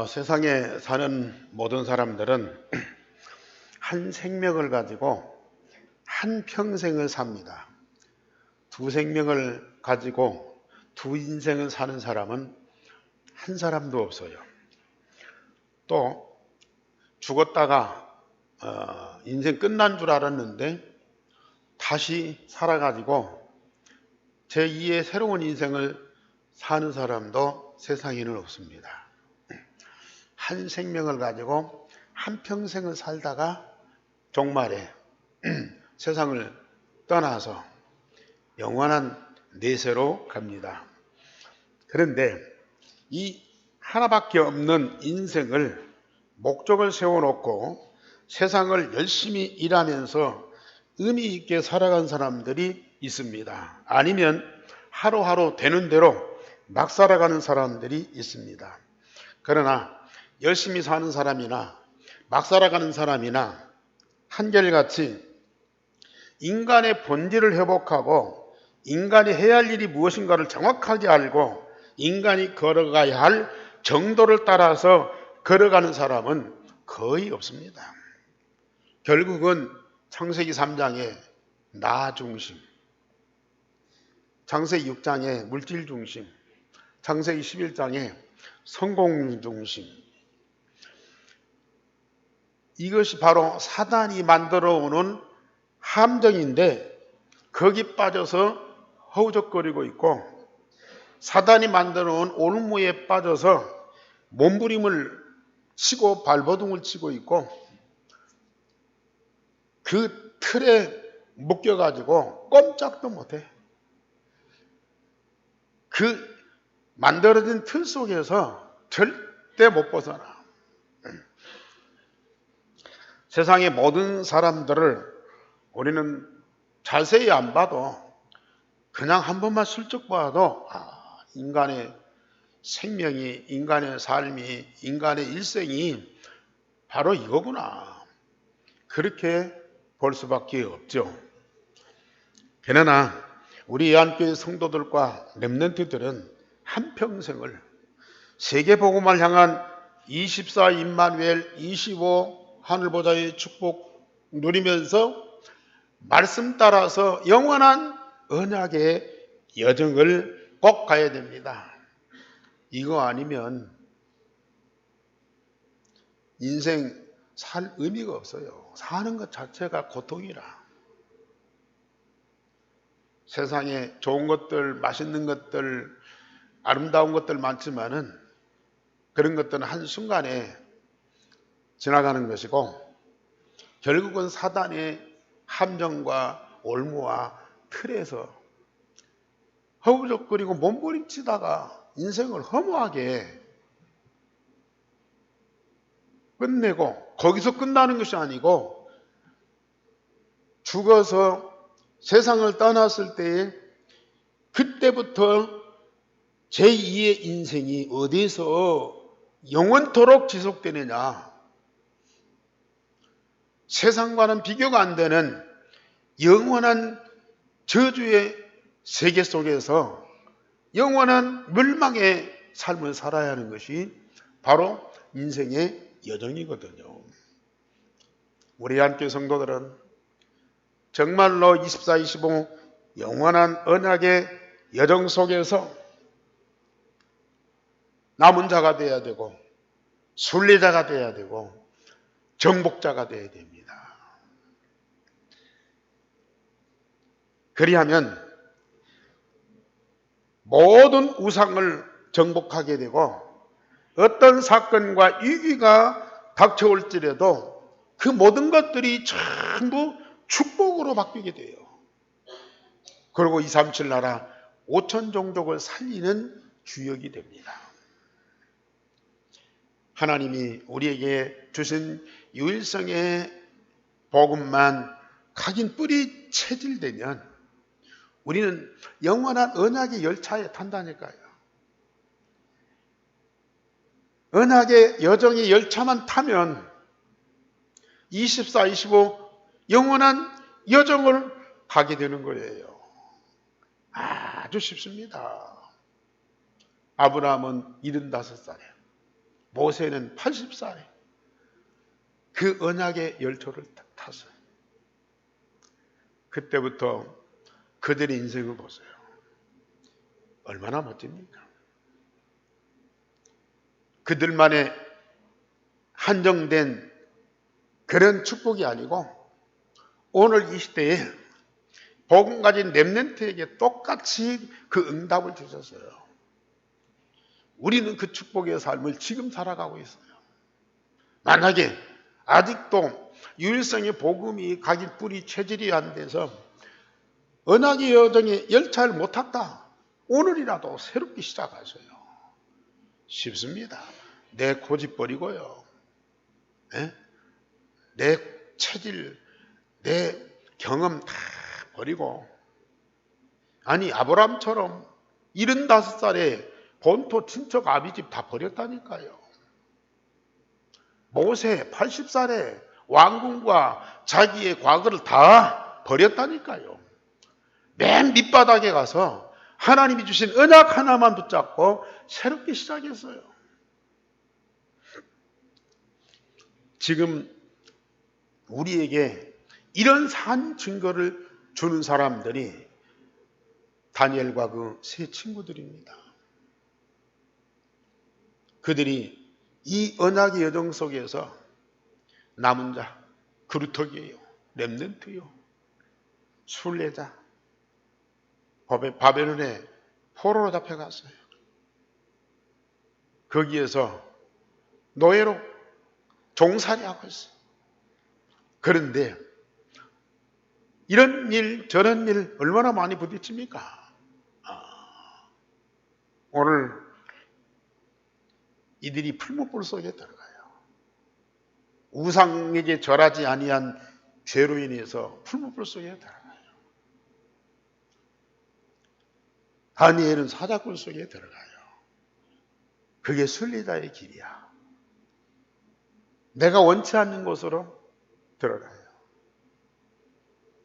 세상에 사는 모든 사람들은 한 생명을 가지고 한 평생을 삽니다. 두 생명을 가지고 두 인생을 사는 사람은 한 사람도 없어요. 또 죽었다가 인생 끝난 줄 알았는데 다시 살아가지고 제2의 새로운 인생을 사는 사람도 세상에는 없습니다. 한 생명을 가지고 한 평생을 살다가 종말에 세상을 떠나서 영원한 내세로 갑니다. 그런데 이 하나밖에 없는 인생을 목적을 세워놓고 세상을 열심히 일하면서 의미 있게 살아간 사람들이 있습니다. 아니면 하루하루 되는 대로 막 살아가는 사람들이 있습니다. 그러나 열심히 사는 사람이나 막 살아가는 사람이나 한결같이 인간의 본질을 회복하고 인간이 해야 할 일이 무엇인가를 정확하게 알고 인간이 걸어가야 할 정도를 따라서 걸어가는 사람은 거의 없습니다. 결국은 창세기 3장에 나 중심, 창세기 6장에 물질 중심, 창세기 11장에 성공 중심, 이것이 바로 사단이 만들어 오는 함정인데 거기 빠져서 허우적거리고 있고 사단이 만들어 온 올무에 빠져서 몸부림을 치고 발버둥을 치고 있고 그 틀에 묶여가지고 꼼짝도 못해. 그 만들어진 틀 속에서 절대 못 벗어나. 세상의 모든 사람들을 우리는 자세히 안 봐도 그냥 한 번만 슬쩍 봐도 인간의 생명이, 인간의 삶이, 인간의 일생이 바로 이거구나. 그렇게 볼 수밖에 없죠. 그러나 우리 예한교회 성도들과 렘넌트들은 한평생을 세계복음을 향한 24 임마누엘 25 하늘보좌의 축복 누리면서 말씀 따라서 영원한 언약의 여정을 꼭 가야 됩니다. 이거 아니면 인생 살 의미가 없어요. 사는 것 자체가 고통이라. 세상에 좋은 것들, 맛있는 것들, 아름다운 것들 많지만은 그런 것들은 한순간에 지나가는 것이고 결국은 사단의 함정과 올무와 틀에서 허우적거리고 몸부림치다가 인생을 허무하게 끝내고 거기서 끝나는 것이 아니고 죽어서 세상을 떠났을 때에 그때부터 제2의 인생이 어디서 영원토록 지속되느냐. 세상과는 비교가 안 되는 영원한 저주의 세계 속에서 영원한 멸망의 삶을 살아야 하는 것이 바로 인생의 여정이거든요. 우리 한교회 성도들은 정말로 24, 25 영원한 언약의 여정 속에서 남은 자가 되어야 되고 순례자가 되어야 되고 정복자가 되어야 됩니다. 그리하면 모든 우상을 정복하게 되고 어떤 사건과 위기가 닥쳐올지라도 그 모든 것들이 전부 축복으로 바뀌게 돼요. 그리고 237 나라 5천 종족을 살리는 주역이 됩니다. 하나님이 우리에게 주신 유일성의 복음만 각인 뿌리 체질되면 우리는 영원한 언약의 열차에 탄다니까요. 언약의 여정의 열차만 타면 24, 25 영원한 여정을 가게 되는 거예요. 아주 쉽습니다. 아브라함은 75살에 모세는 80살에 그 언약의 열조를 탔어요. 그때부터 그들의 인생을 보세요. 얼마나 멋집니까? 그들만의 한정된 그런 축복이 아니고 오늘 이 시대에 복음 가진 렘넌트에게 똑같이 그 응답을 주셨어요. 우리는 그 축복의 삶을 지금 살아가고 있어요. 만약에 아직도 유일성의 복음이 가진 뿌리 체질이 안 돼서 언약의 여정에 열차를 못 탔다. 오늘이라도 새롭게 시작하세요. 쉽습니다. 내 고집 버리고요. 네? 내 체질, 내 경험 다 버리고, 아니 아브라함처럼 75살에 본토 친척 아비집 다 버렸다니까요. 모세 80살에 왕궁과 자기의 과거를 다 버렸다니까요. 맨 밑바닥에 가서 하나님이 주신 언약 하나만 붙잡고 새롭게 시작했어요. 지금 우리에게 이런 산 증거를 주는 사람들이 다니엘과 그 세 친구들입니다. 그들이 이 언약의 여정 속에서 남은 자, 그루터기예요, 렘넌트요, 순례자, 바벨론에 포로로 잡혀갔어요. 거기에서 노예로 종살이하고 있어요. 그런데 이런 일 저런 일 얼마나 많이 부딪힙니까? 오늘 이들이 풀무불 속에 들어가요. 우상에게 절하지 아니한 죄로 인해서 풀무불 속에 들어가요. 다니엘은 사자굴 속에 들어가요. 그게 순례자의 길이야. 내가 원치 않는 곳으로 들어가요.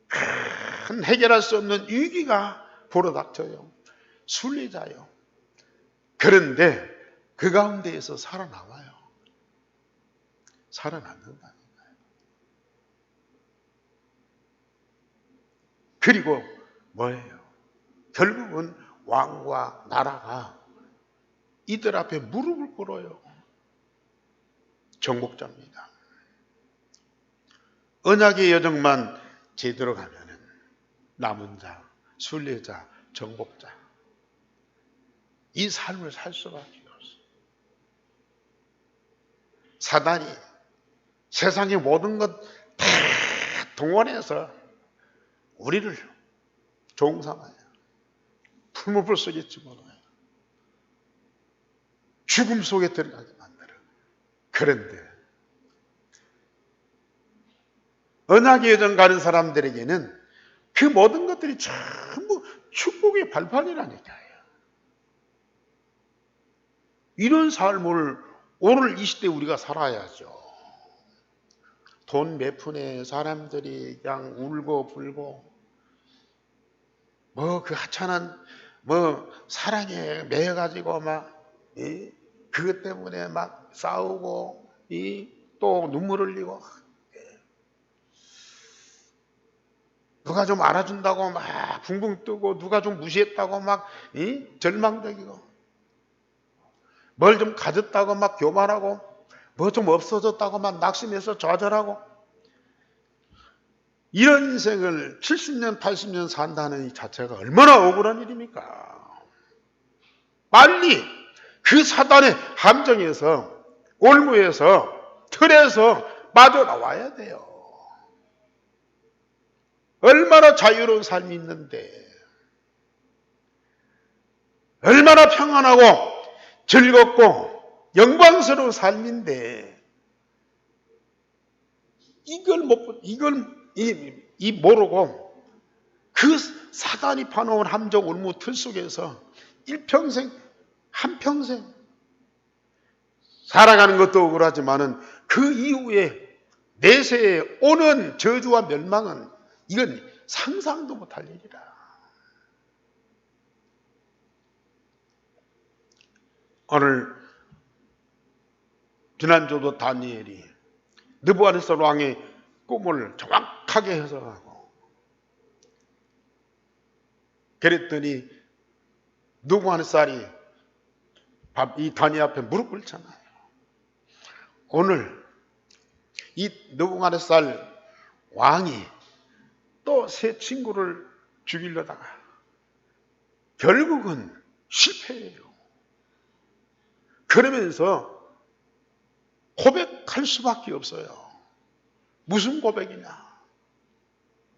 큰 해결할 수 없는 위기가 불어닥쳐요. 순례자요. 그런데 그 가운데에서 살아남아요. 살아남는다니까요. 그리고 뭐예요? 결국은 왕과 나라가 이들 앞에 무릎을 꿇어요. 정복자입니다. 언약의 여정만 제대로 가면은 남은 자, 순례자, 정복자, 이 삶을 살 수밖에 없어요. 사단이 세상의 모든 것 다 동원해서 우리를 종삼아요. 풀무불 속에 집어넣어요. 죽음 속에 들어가게 만들어요. 그런데 언약의 여정 가는 사람들에게는 그 모든 것들이 전부 축복의 발판이라니까요. 이런 삶을 오늘 이 시대에 우리가 살아야죠. 돈 몇 푼에 사람들이 그냥 울고 불고 뭐 그 하찮은 뭐 사랑에 매여가지고 막 그것 때문에 막 싸우고 또 눈물 흘리고 누가 좀 알아준다고 막 붕붕 뜨고 누가 좀 무시했다고 막 절망적이고 뭘 좀 가졌다고 막 교만하고 뭐 좀 없어졌다고 막 낙심해서 좌절하고 이런 인생을 70년 80년 산다는 이 자체가 얼마나 억울한 일입니까? 빨리 그 사단의 함정에서 올무에서 틀에서 빠져나와야 돼요. 얼마나 자유로운 삶이 있는데 얼마나 평안하고 즐겁고 영광스러운 삶인데 이걸 모르고 그 사단이 파놓은 함정 올무 틀 속에서 일평생 한평생 살아가는 것도 억울하지만은 그 이후에 내세에 오는 저주와 멸망은 이건 상상도 못할 일이라. 오늘 지난주도 다니엘이 느부갓네살 왕의 꿈을 정확하게 해석하고 그랬더니 느부갓네살이 이 다니엘 앞에 무릎 꿇잖아요. 오늘 이 느부갓네살 왕이 또 새 친구를 죽이려다가 결국은 실패해요. 그러면서 고백할 수밖에 없어요. 무슨 고백이냐?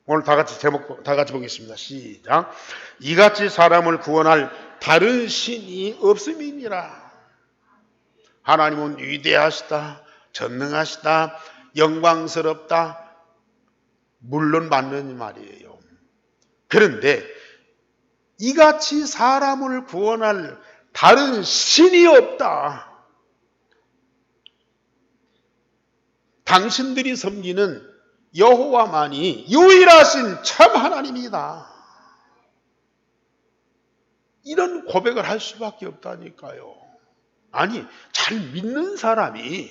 오늘 다 같이 제목 다 같이 보겠습니다. 시작. 이같이 사람을 구원할 다른 신이 없음이니라. 하나님은 위대하시다, 전능하시다, 영광스럽다. 물론 맞는 말이에요. 그런데 이같이 사람을 구원할 다른 신이 없다. 당신들이 섬기는 여호와만이 유일하신 참 하나님이다. 이런 고백을 할 수밖에 없다니까요. 아니, 잘 믿는 사람이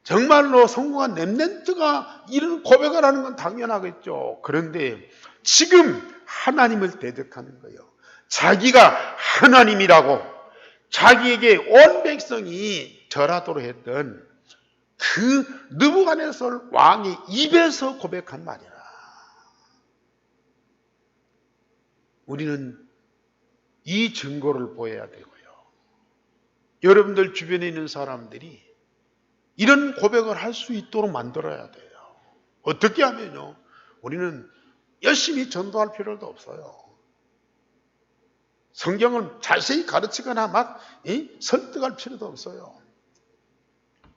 정말로 성공한 렘넌트가 이런 고백을 하는 건 당연하겠죠. 그런데 지금 하나님을 대적하는 거예요. 자기가 하나님이라고 자기에게 온 백성이 절하도록 했던 그 느부갓네살 왕의 입에서 고백한 말이라. 우리는 이 증거를 보여야 되고요. 여러분들 주변에 있는 사람들이 이런 고백을 할 수 있도록 만들어야 돼요. 어떻게 하면요? 우리는 열심히 전도할 필요도 없어요. 성경을 자세히 가르치거나 막 설득할 필요도 없어요.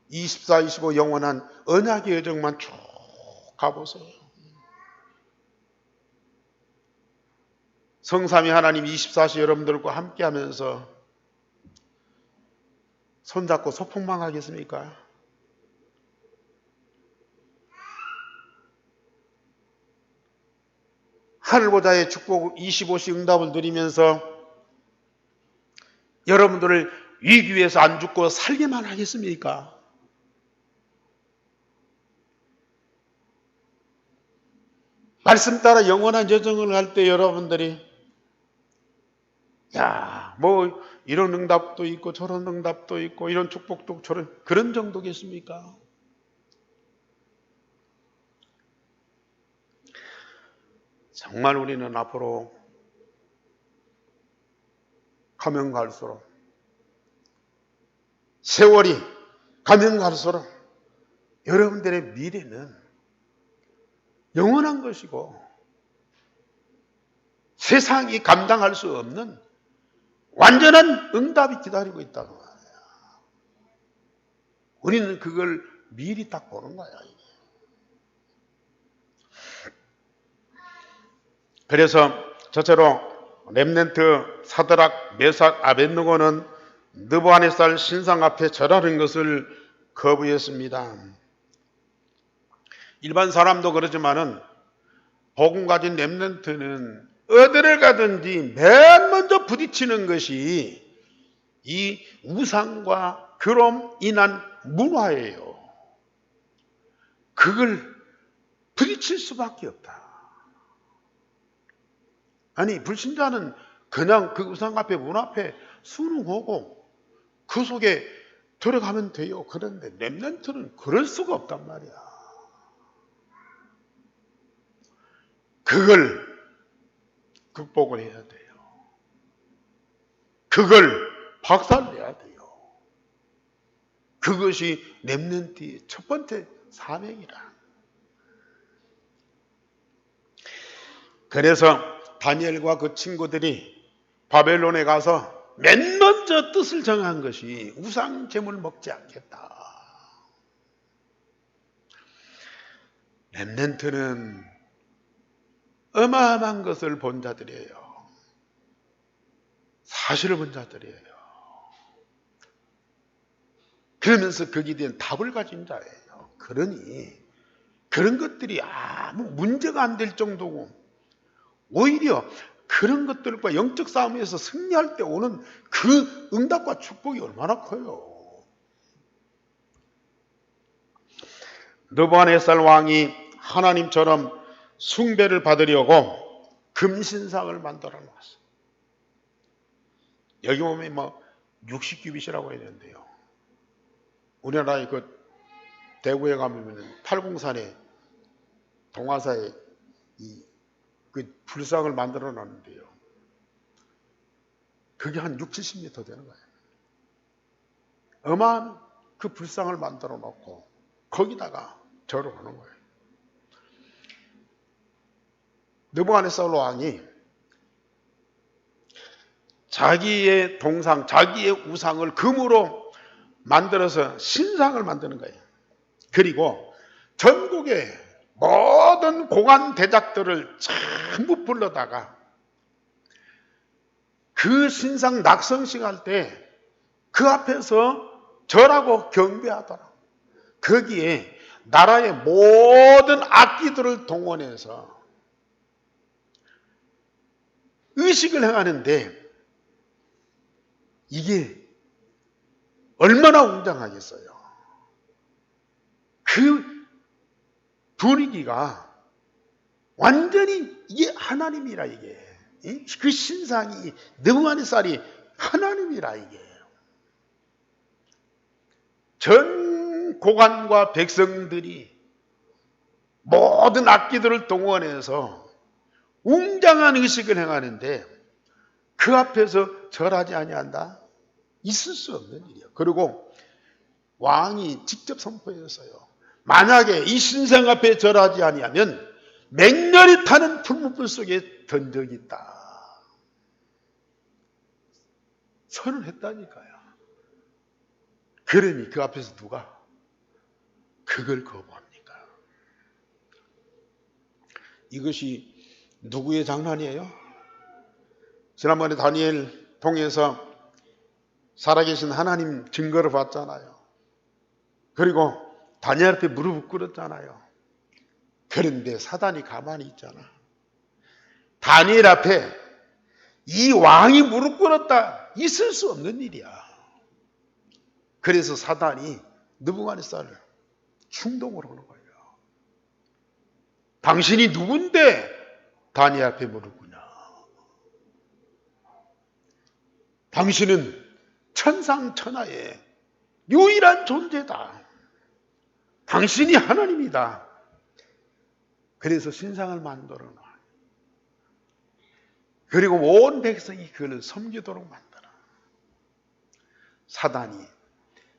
24, 25 영원한 언약의 여정만 쭉 가보세요. 성삼위 하나님 24시 여러분들과 함께 하면서 손잡고 소풍방 하겠습니까? 하늘보좌의 축복 25시 응답을 드리면서 여러분들을 위기에서 안 죽고 살게만 하겠습니까? 말씀 따라 영원한 여정을 할 때 여러분들이 뭐 이런 응답도 있고 저런 응답도 있고 이런 축복도 저런 그런 정도겠습니까? 정말 우리는 앞으로 가면 갈수록 세월이 가면 갈수록 여러분들의 미래는 영원한 것이고 세상이 감당할 수 없는 완전한 응답이 기다리고 있다는 거예요. 우리는 그걸 미리 딱 보는 거야. 그래서 저처럼 렘넌트 사드락, 메삭, 아벳느고는 느부갓네살 신상 앞에 절하는 것을 거부했습니다. 일반 사람도 그러지만은 복음 가진 렘넌트는 어디를 가든지 맨 먼저 부딪히는 것이 이 우상과 그로 인한 문화예요. 그걸 부딪힐 수밖에 없다. 아니, 불신자는 그냥 그 우상 앞에 문 앞에 순응하고 그 속에 들어가면 돼요. 그런데 렘넌트는 그럴 수가 없단 말이야. 그걸 극복을 해야 돼요. 그걸 박살내야 돼요. 그것이 렘넌트의 첫 번째 사명이라. 그래서 다니엘과 그 친구들이 바벨론에 가서 맨 먼저 뜻을 정한 것이 우상 제물 먹지 않겠다. 렘넌트는 어마어마한 것을 본 자들이에요. 사실을 본 자들이에요. 그러면서 거기에 대한 답을 가진 자예요. 그러니 그런 것들이 아무 문제가 안 될 정도고 오히려 그런 것들과 영적 싸움에서 승리할 때 오는 그 응답과 축복이 얼마나 커요. 느부갓네살 왕이 하나님처럼 숭배를 받으려고 금신상을 만들어 놨어요. 여기 보면 뭐 60규빗이라고 해야 되는데요. 우리나라의 그 대구에 가면 팔공산에 동화사에 그 불상을 만들어 놨는데요. 그게 한 6, 70m 되는 거예요. 어마한 그 불상을 만들어 놓고 거기다가 절을 하는 거예요. 느부갓네살 왕이 자기의 동상, 자기의 우상을 금으로 만들어서 신상을 만드는 거예요. 그리고 전국의 모든 고관 대작들을 전부 불러다가 그 신상 낙성식 할 때 그 앞에서 절하고 경배하더라. 거기에 나라의 모든 악기들을 동원해서 의식을 행하는데 이게 얼마나 웅장하겠어요. 그 분위기가 완전히 이게 하나님이라 이게. 그 신상이 느부갓네살이 하나님이라 이게. 전 고관과 백성들이 모든 악기들을 동원해서 웅장한 의식을 행하는데 그 앞에서 절하지 아니한다? 있을 수 없는 일이에요. 그리고 왕이 직접 선포했어요. 만약에 이 신상 앞에 절하지 아니하면 맹렬히 타는 풀무불 속에 던져있다. 선언했다니까요. 그러니 그 앞에서 누가 그걸 거부합니까? 이것이 누구의 장난이에요? 지난번에 다니엘 통해서 살아계신 하나님 증거를 봤잖아요. 그리고 다니엘 앞에 무릎을 꿇었잖아요. 그런데 사단이 가만히 있잖아. 다니엘 앞에 이 왕이 무릎 꿇었다. 있을 수 없는 일이야. 그래서 사단이 느부갓네살을 충동을 하는 거예요. 당신이 누군데 다니엘 앞에 무릎 꿇냐? 당신은 천상천하의 유일한 존재다. 당신이 하나님이다. 그래서 신상을 만들어 놔. 그리고 온 백성이 그를 섬기도록 만들어. 사단이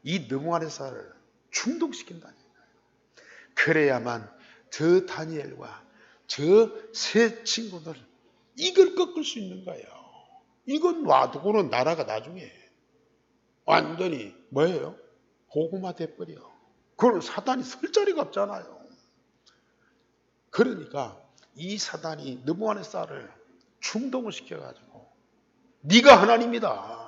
이 느부갓네살을 충동시킨다는 거예요. 그래야만 저 다니엘과 저 세 친구들 이걸 꺾을 수 있는 거예요. 이건 놔두고는 나라가 나중에 완전히 뭐예요? 고구마 돼버려. 그걸 사단이 쓸 자리가 없잖아요. 그러니까 이 사단이 느부갓네살을 충동을 시켜가지고 네가 하나님이다.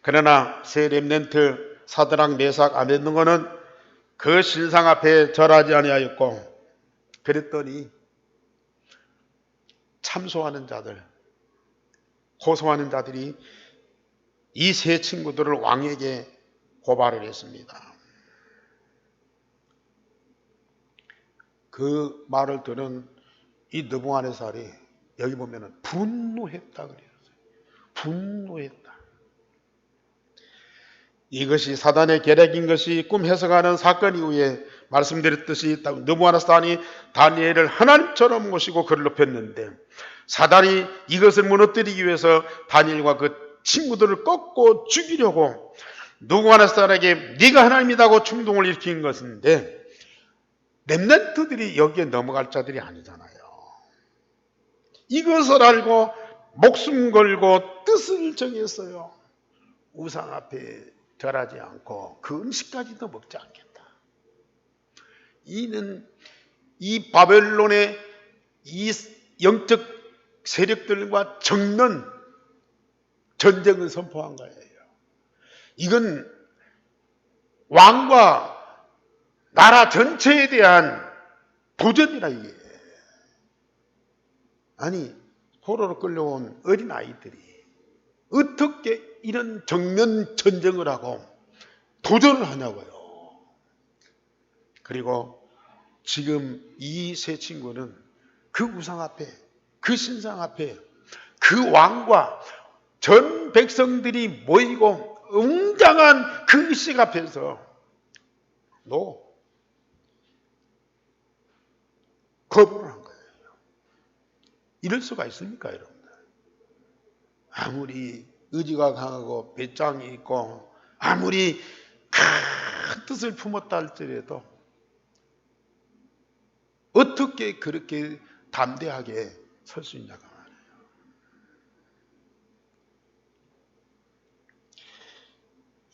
그러나 새 렘넌트 사드락 메삭 아벳느고는 그 신상 앞에 절하지 아니하였고 그랬더니 참소하는 자들, 호소하는 자들이 이 세 친구들을 왕에게 고발을 했습니다. 그 말을 들은 이 느부갓네살이 여기 보면은 분노했다 그래요. 분노했다. 이것이 사단의 계략인 것이 꿈 해석하는 사건 이후에 말씀드렸듯이 느부갓네살이 다니엘을 하나님처럼 모시고 그를 높였는데 사단이 이것을 무너뜨리기 위해서 다니엘과 그 친구들을 꺾고 죽이려고 느부갓네살에게 네가 하나님이라고 충동을 일으킨 것인데 렘넌트들이 여기에 넘어갈 자들이 아니잖아요. 이것을 알고 목숨 걸고 뜻을 정했어요. 우상 앞에 절하지 않고 그 음식까지도 먹지 않겠다. 이는 이 바벨론의 이 영적 세력들과 적는 전쟁을 선포한 거예요. 이건 왕과 나라 전체에 대한 도전이라 이게. 아니 포로로 끌려온 어린 아이들이 어떻게 이런 정면 전쟁을 하고 도전을 하냐고요. 그리고 지금 이 세 친구는 그 우상 앞에, 그 신상 앞에, 그 왕과 전 백성들이 모이고 웅장한 그 의식 앞에서 거부를 한 거예요. 이럴 수가 있습니까, 여러분들? 아무리 의지가 강하고 배짱이 있고 아무리 큰 뜻을 품었다 할지라도 어떻게 그렇게 담대하게 설 수 있냐고 말이에요.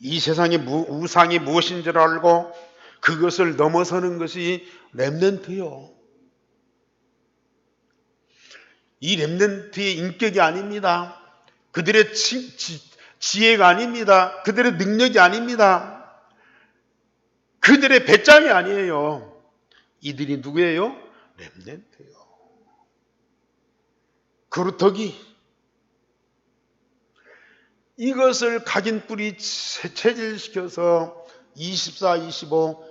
이 세상의 우상이 무엇인 줄 알고 그것을 넘어서는 것이 렘넌트요. 이 렘넌트의 인격이 아닙니다. 그들의 지혜가 아닙니다. 그들의 능력이 아닙니다. 그들의 배짱이 아니에요. 이들이 누구예요? 렘넌트요. 그루터기. 이것을 각인 뿌리 체질시켜서 24, 25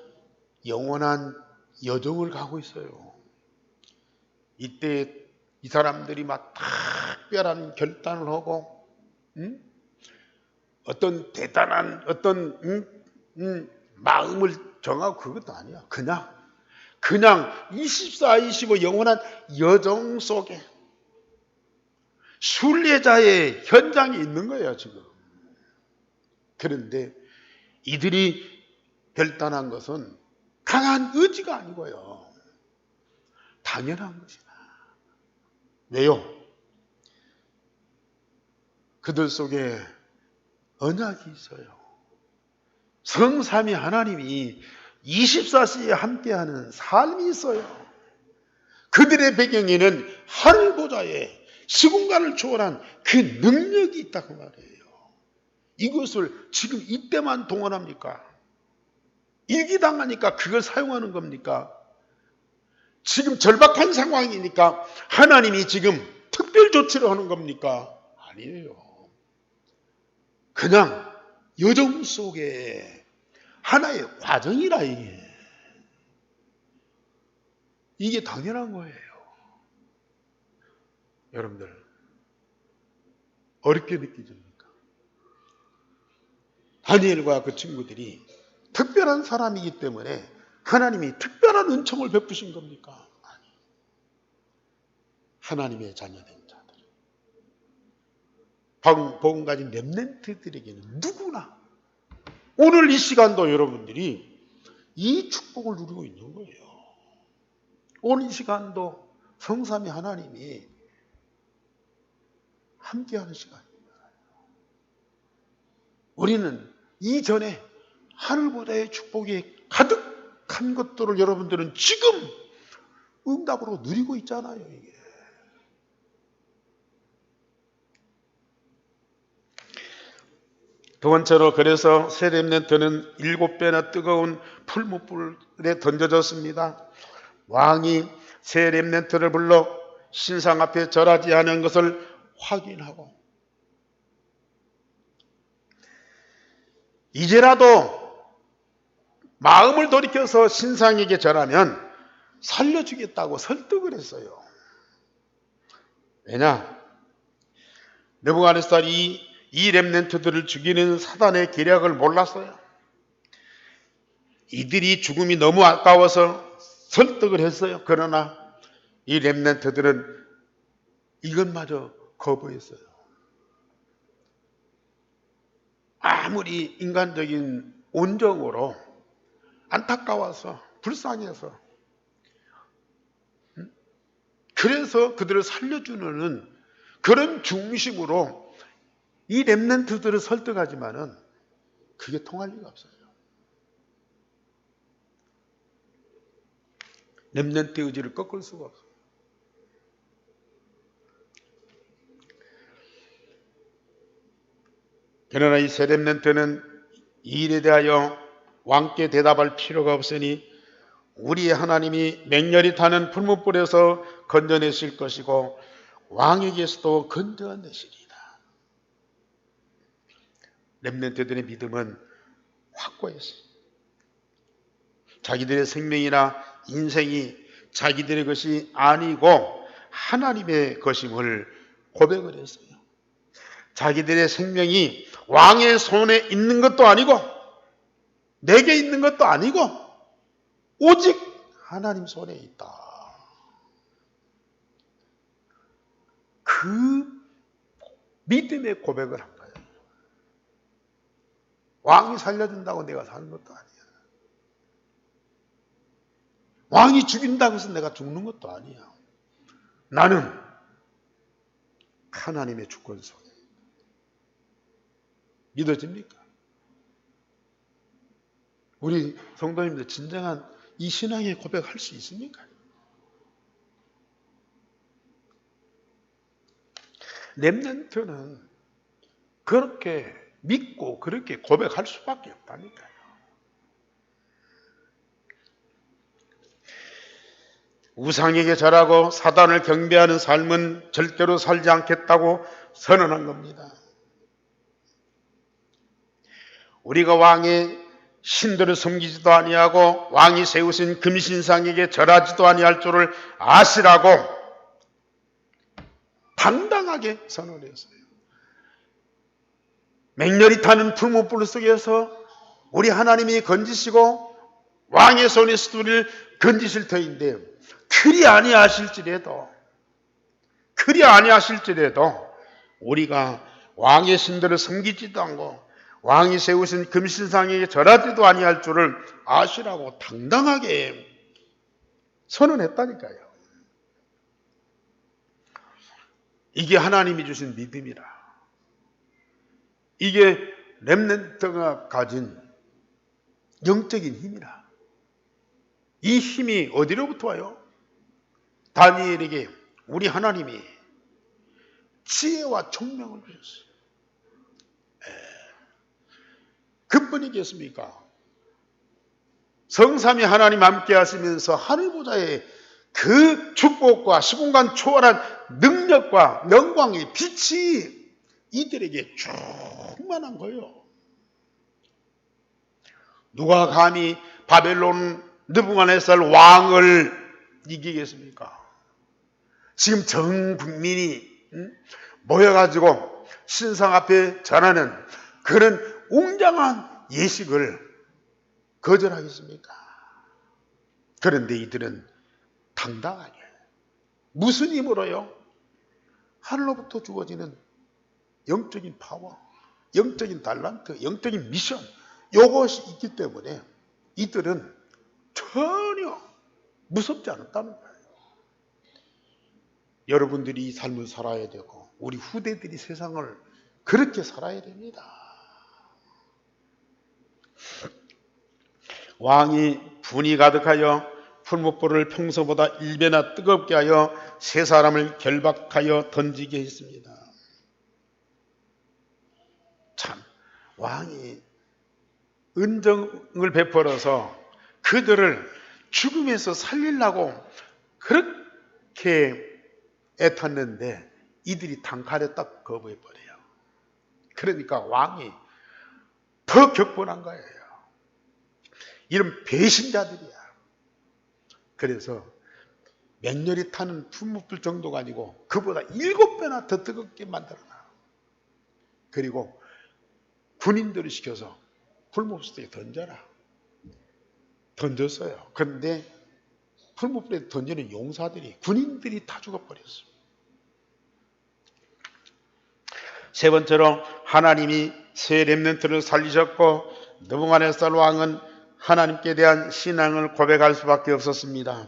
영원한 여정을 가고 있어요. 이때 이 사람들이 막 특별한 결단을 하고 어떤 대단한 마음을 정하고 그것도 아니야. 그냥 24, 25 영원한 여정 속에 순례자의 현장에 있는 거예요, 지금. 그런데 이들이 결단한 것은 강한 의지가 아니고요. 당연한 것이다. 왜요? 그들 속에 언약이 있어요. 성삼위 하나님이 24시에 함께하는 삶이 있어요. 그들의 배경에는 하늘 보좌에 시공간을 초월한 그 능력이 있다고 말해요. 이것을 지금 이때만 동원합니까? 일기당하니까 그걸 사용하는 겁니까? 지금 절박한 상황이니까 하나님이 지금 특별 조치를 하는 겁니까? 아니에요. 그냥 여정 속에 하나의 과정이라 이게 당연한 거예요. 여러분들 어렵게 느끼십니까? 다니엘과 그 친구들이 특별한 사람이기 때문에 하나님이 특별한 은총을 베푸신 겁니까? 아니. 하나님의 자녀된 자들, 복음 가진 렘넌트들에게는 누구나 오늘 이 시간도 여러분들이 이 축복을 누리고 있는 거예요. 오늘 이 시간도 성삼위 하나님이 함께하는 시간입니다. 우리는 이전에 하늘보다의 축복이 가득한 것들을 여러분들은 지금 응답으로 누리고 있잖아요. 이게. 두 번째로 그래서 새 렘넌트는 7배나 뜨거운 풀무불에 던져졌습니다. 왕이 새 렘넌트를 불러 신상 앞에 절하지 않은 것을 확인하고 이제라도 마음을 돌이켜서 신상에게 절하면 살려주겠다고 설득을 했어요. 왜냐? 느부갓네살이 이 렘넌트들을 죽이는 사단의 계략을 몰랐어요. 이들이 죽음이 너무 아까워서 설득을 했어요. 그러나 이 렘넌트들은 이것마저 거부했어요. 아무리 인간적인 온정으로 안타까워서 불쌍해서 그래서 그들을 살려주는 그런 중심으로 이 렘넌트들을 설득하지만은 그게 통할 리가 없어요. 렘넌트의 의지를 꺾을 수가 없어요. 그러나 이 새 렘넌트는 이 일에 대하여 왕께 대답할 필요가 없으니 우리의 하나님이 맹렬히 타는 풀무불에서 건져내실 것이고 왕에게서도 건져내시리이다. 렘넌트들의 믿음은 확고했어요. 자기들의 생명이나 인생이 자기들의 것이 아니고 하나님의 것임을 고백을 했어요. 자기들의 생명이 왕의 손에 있는 것도 아니고 내게 있는 것도 아니고 오직 하나님 손에 있다. 그 믿음의 고백을 한 거예요. 왕이 살려준다고 내가 사는 것도 아니야. 왕이 죽인다고 해서 내가 죽는 것도 아니야. 나는 하나님의 주권 속에. 믿어집니까? 우리 성도님들 진정한 이 신앙의 고백할 수 있습니까? 렘넌트는 그렇게 믿고 그렇게 고백할 수밖에 없다니까요. 우상에게 절하고 사단을 경배하는 삶은 절대로 살지 않겠다고 선언한 겁니다. 우리가 왕의 신들을 섬기지도 아니하고 왕이 세우신 금신상에게 절하지도 아니할 줄을 아시라고 당당하게 선언했어요. 맹렬히 타는 풀무불 속에서 우리 하나님이 건지시고 왕의 손에서 우리를 건지실 터인데 그리 아니하실지라도 우리가 왕의 신들을 섬기지도 않고 왕이 세우신 금신상에게 절하지도 아니할 줄을 아시라고 당당하게 선언했다니까요. 이게 하나님이 주신 믿음이라. 이게 렘넌트가 가진 영적인 힘이라. 이 힘이 어디로부터 와요? 다니엘에게 우리 하나님이 지혜와 총명을 주셨어요. 그뿐이겠습니까? 성삼위 하나님 함께 하시면서 하늘보좌에 그 축복과 시공간 초월한 능력과 영광의 빛이 이들에게 충만한 거예요. 누가 감히 바벨론 느부갓네살 왕을 이기겠습니까? 지금 전 국민이 모여가지고 신상 앞에 전하는 그런 웅장한 예식을 거절하겠습니까? 그런데 이들은 당당하게 무슨 힘으로요? 하늘로부터 주어지는 영적인 파워, 영적인 달란트, 영적인 미션 이것이 있기 때문에 이들은 전혀 무섭지 않았다는 거예요. 여러분들이 이 삶을 살아야 되고 우리 후대들이 세상을 그렇게 살아야 됩니다. 왕이 분이 가득하여 풀무불을 평소보다 1배나 뜨겁게 하여 세 사람을 결박하여 던지게 했습니다. 참, 왕이 은정을 베풀어서 그들을 죽음에서 살리려고 그렇게 애탔는데 이들이 단칼에 딱 거부해버려요. 그러니까 왕이 더 격분한 거예요. 이런 배신자들이야. 그래서 맹렬히 타는 풀무불 정도가 아니고 그보다 7배나 더 뜨겁게 만들어놔. 그리고 군인들을 시켜서 풀무불에 던져라. 던졌어요. 그런데 풀무불에 던지는 용사들이 군인들이 다 죽어버렸어요. 세 번째로 하나님이 새 렘넌트를 살리셨고 느부갓네살 왕은 하나님께 대한 신앙을 고백할 수밖에 없었습니다.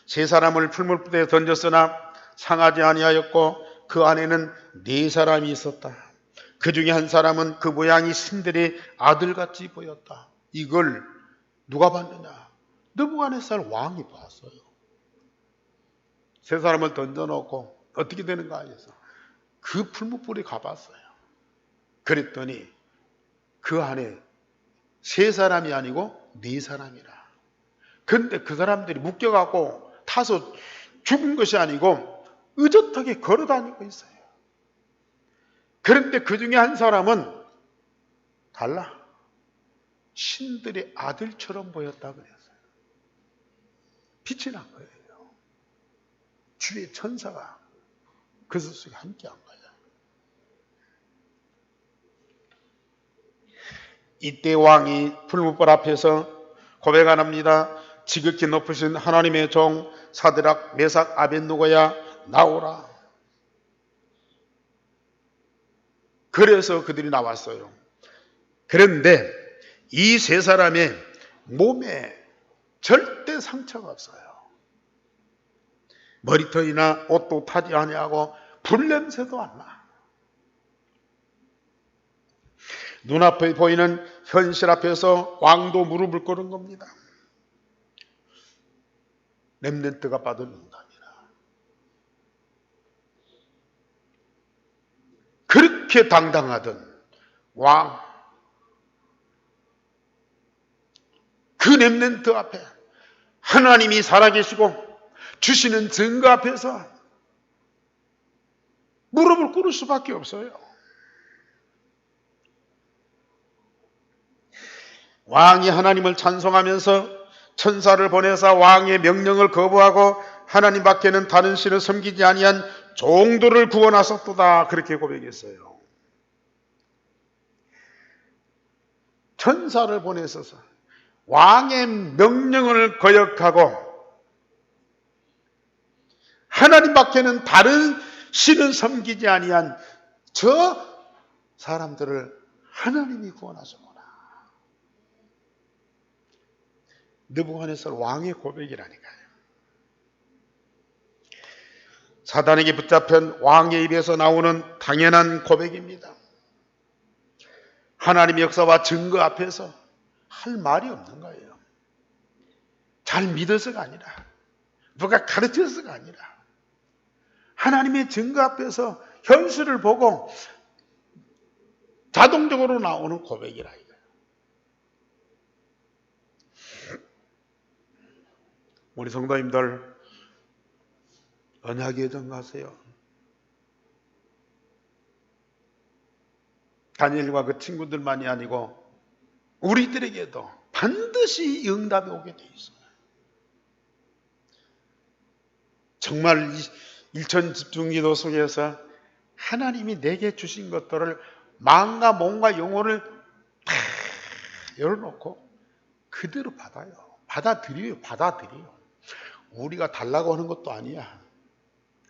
세 사람을 풀무불에 던졌으나 상하지 아니하였고 그 안에는 4사람이 있었다. 그 중에 한 사람은 그 모양이 신들의 아들같이 보였다. 이걸 누가 봤느냐? 느부갓네살 왕이 봤어요. 세 사람을 던져놓고 어떻게 되는가 해서 그 풀무불에 가봤어요. 그랬더니 그 안에 3사람이 아니고 4사람이라. 그런데 그 사람들이 묶여갖고 타서 죽은 것이 아니고 의젓하게 걸어다니고 있어요. 그런데 그 중에 한 사람은 달라. 신들의 아들처럼 보였다 그랬어요. 빛이 난 거예요. 주의 천사가 그 속에 함께한 거예요. 이때 왕이 불못벌 앞에서 고백 안 합니다. 지극히 높으신 하나님의 종 사드락, 메삭, 아벳느고야 나오라. 그래서 그들이 나왔어요. 그런데 이 세 사람의 몸에 절대 상처가 없어요. 머리털이나 옷도 타지 아니하고 불냄새도 안 나. 눈앞에 보이는 현실 앞에서 왕도 무릎을 꿇은 겁니다. 렘넌트가 받은 응답이라. 그렇게 당당하던 왕, 그 렘넌트 앞에 하나님이 살아계시고 주시는 증거 앞에서 무릎을 꿇을 수밖에 없어요. 왕이 하나님을 찬송하면서 천사를 보내사 왕의 명령을 거부하고 하나님 밖에는 다른 신을 섬기지 아니한 종들을 구원하셨도다. 그렇게 고백했어요. 천사를 보내셔서 왕의 명령을 거역하고 하나님 밖에는 다른 신을 섬기지 아니한 저 사람들을 하나님이 구원하셨구나. 느부갓네살 왕의 고백이라니까요. 사단에게 붙잡힌 왕의 입에서 나오는 당연한 고백입니다. 하나님의 역사와 증거 앞에서 할 말이 없는 거예요. 잘 믿어서가 아니라, 누가 가르쳐서가 아니라, 하나님의 증거 앞에서 현실을 보고 자동적으로 나오는 고백이라 이거예요. 우리 성도님들 언약의 정 가세요. 다니엘과 그 친구들만이 아니고 우리들에게도 반드시 응답이 오게 돼 있어요. 정말 일천 집중기도 속에서 하나님이 내게 주신 것들을 마음과 몸과 영혼을 다 열어놓고 그대로 받아요. 받아들여요. 우리가 달라고 하는 것도 아니야.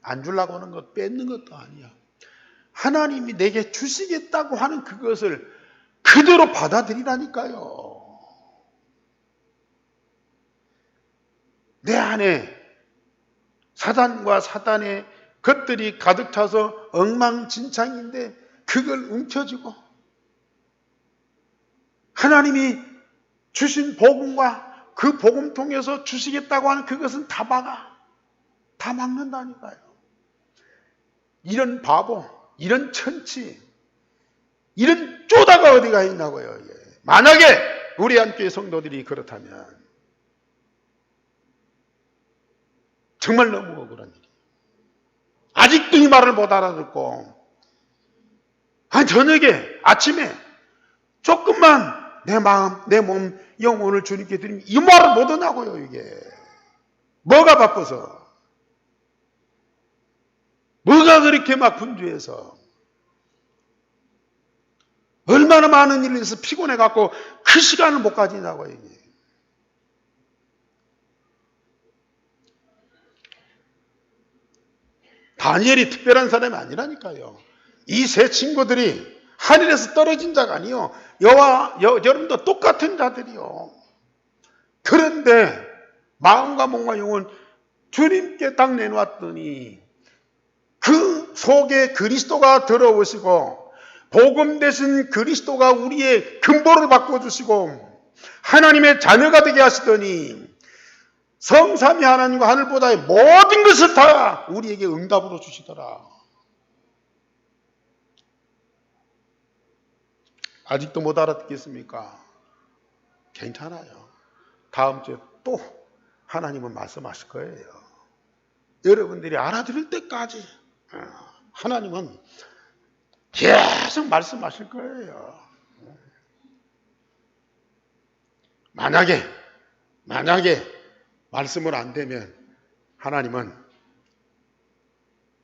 안 주려고 하는 것, 뺏는 것도 아니야. 하나님이 내게 주시겠다고 하는 그것을 그대로 받아들이라니까요. 내 안에 사단과 사단의 것들이 가득 차서 엉망진창인데 그걸 움켜쥐고 하나님이 주신 복음과 그 복음 통해서 주시겠다고 하는 그것은 다 막는다니까요. 이런 바보, 이런 천치, 이런 쪼다가 어디가 있나고요. 만약에 우리 한교회 성도들이 그렇다면 정말 너무 억울한 일이에요. 아직도 이 말을 못 알아듣고 저녁에 아침에 조금만 내 마음, 내 몸, 영혼을 주님께 드리면 이 말을 못 하냐고요. 이게 뭐가 바빠서, 뭐가 그렇게 막 분주해서, 얼마나 많은 일을 해서 피곤해갖고 그 시간을 못 가지냐고요. 이게. 다니엘이 특별한 사람이 아니라니까요. 이 세 친구들이 하늘에서 떨어진 자가 아니요. 여러분도 똑같은 자들이요. 그런데 마음과 몸과 영혼 주님께 딱 내놓았더니 그 속에 그리스도가 들어오시고 복음 대신 그리스도가 우리의 근본을 바꿔주시고 하나님의 자녀가 되게 하시더니 성삼위 하나님과 하늘보다의 모든 것을 다 우리에게 응답으로 주시더라. 아직도 못 알아듣겠습니까? 괜찮아요. 다음 주에 또 하나님은 말씀하실 거예요. 여러분들이 알아들을 때까지 하나님은 계속 말씀하실 거예요. 만약에 말씀을 안 되면 하나님은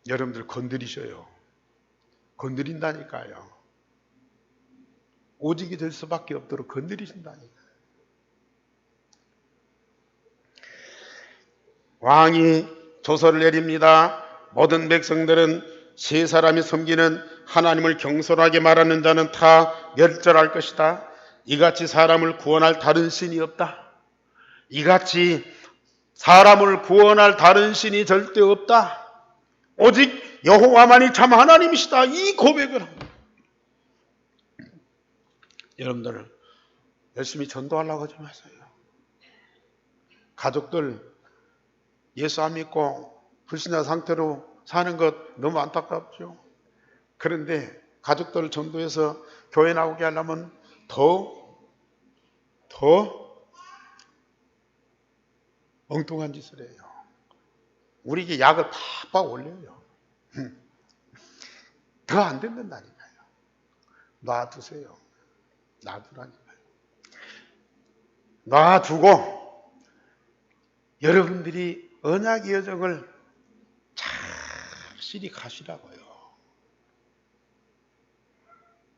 여러분들 건드리셔요. 건드린다니까요. 오직이 될 수밖에 없도록 건드리신다니까요. 왕이 조서를 내립니다. 모든 백성들은 세 사람이 섬기는 하나님을 경솔하게 말하는 자는 다 멸절할 것이다. 이같이 사람을 구원할 다른 신이 없다. 이같이 사람을 구원할 다른 신이 절대 없다. 오직 여호와만이 참 하나님이시다. 이 고백을 합니다. 여러분들 열심히 전도하려고 하지 마세요. 가족들 예수 안 믿고 불신자 상태로 사는 것 너무 안타깝죠. 그런데 가족들을 전도해서 교회 나오게 하려면 더 엉뚱한 짓을 해요. 우리에게 약을 팍팍 올려요. 더 안 된다니까요. 놔두세요. 놔두라니까요. 놔두고 여러분들이 언약의 여정을 착실히 가시라고요.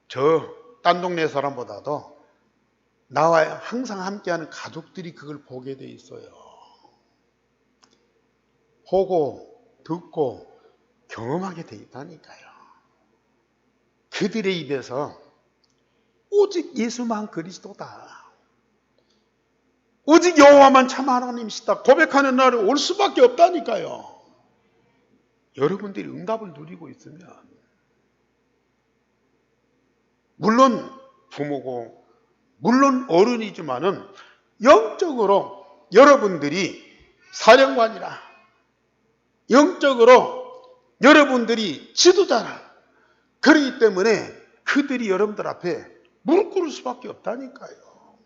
저 딴 동네 사람보다도 나와 항상 함께하는 가족들이 그걸 보게 돼 있어요. 보고 듣고 경험하게 돼 있다니까요. 그들의 입에서 오직 예수만 그리스도다. 오직 여호와만 참 하나님이시다. 고백하는 날이 올 수밖에 없다니까요. 여러분들이 응답을 누리고 있으면 물론 부모고 물론 어른이지만은 영적으로 여러분들이 사령관이라 영적으로 여러분들이 지도자라. 그렇기 때문에 그들이 여러분들 앞에 무릎 꿇을 수밖에 없다니까요.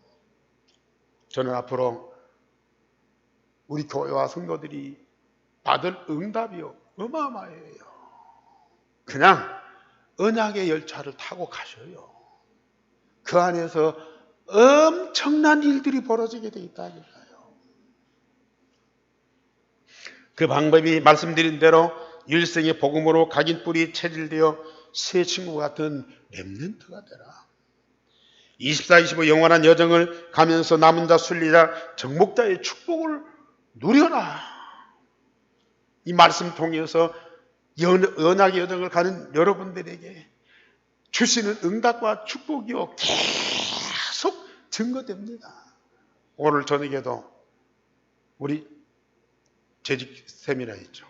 저는 앞으로 우리 교회와 성도들이 받을 응답이 어마어마해요. 그냥 언약의 열차를 타고 가셔요. 그 안에서 엄청난 일들이 벌어지게 돼 있다니까요. 그 방법이 말씀드린 대로 일생의 복음으로 각인 뿌리 체질되어 새 친구 같은 렘넌트가 되라. 24, 25 영원한 여정을 가면서 남은 자 순리자 정복자의 축복을 누려라. 이 말씀 통해서 언약의 여정을 가는 여러분들에게 주시는 응답과 축복이요 계속 증거됩니다. 오늘 저녁에도 우리 재직 세미나 있죠.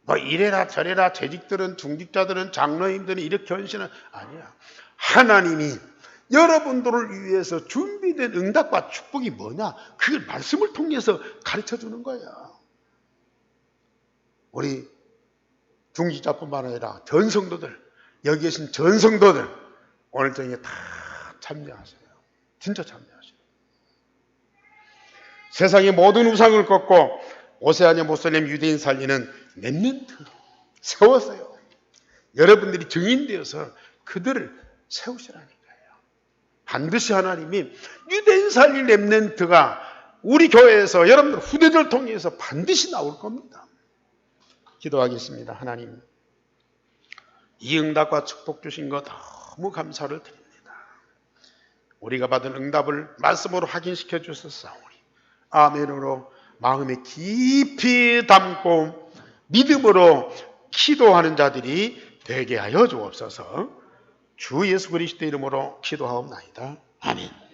뭐 이래라 저래라 재직들은 중직자들은 장로님들은 이렇게 헌신은 아니야. 하나님이 여러분들을 위해서 준비된 응답과 축복이 뭐냐? 그걸 말씀을 통해서 가르쳐 주는 거야. 우리 중직자뿐만 아니라 전 성도들, 여기 계신 전 성도들 오늘 저녁에 다 참여하세요. 진짜 참여하세요. 세상의 모든 우상을 꺾고 오세아냐 모슬렘 유대인 살리는 렘넌트 세웠어요. 여러분들이 증인되어서 그들을 세우시라니까요. 반드시 하나님이 유대인 살릴 렘넌트가 우리 교회에서 여러분들 후대들 통해서 반드시 나올 겁니다. 기도하겠습니다. 하나님, 이 응답과 축복 주신 것 너무 감사를 드립니다. 우리가 받은 응답을 말씀으로 확인시켜 주셨사오니 아멘으로 마음에 깊이 담고 믿음으로 기도하는 자들이 되게 하여 주옵소서. 주 예수 그리스도 이름으로 기도하옵나이다. 아멘.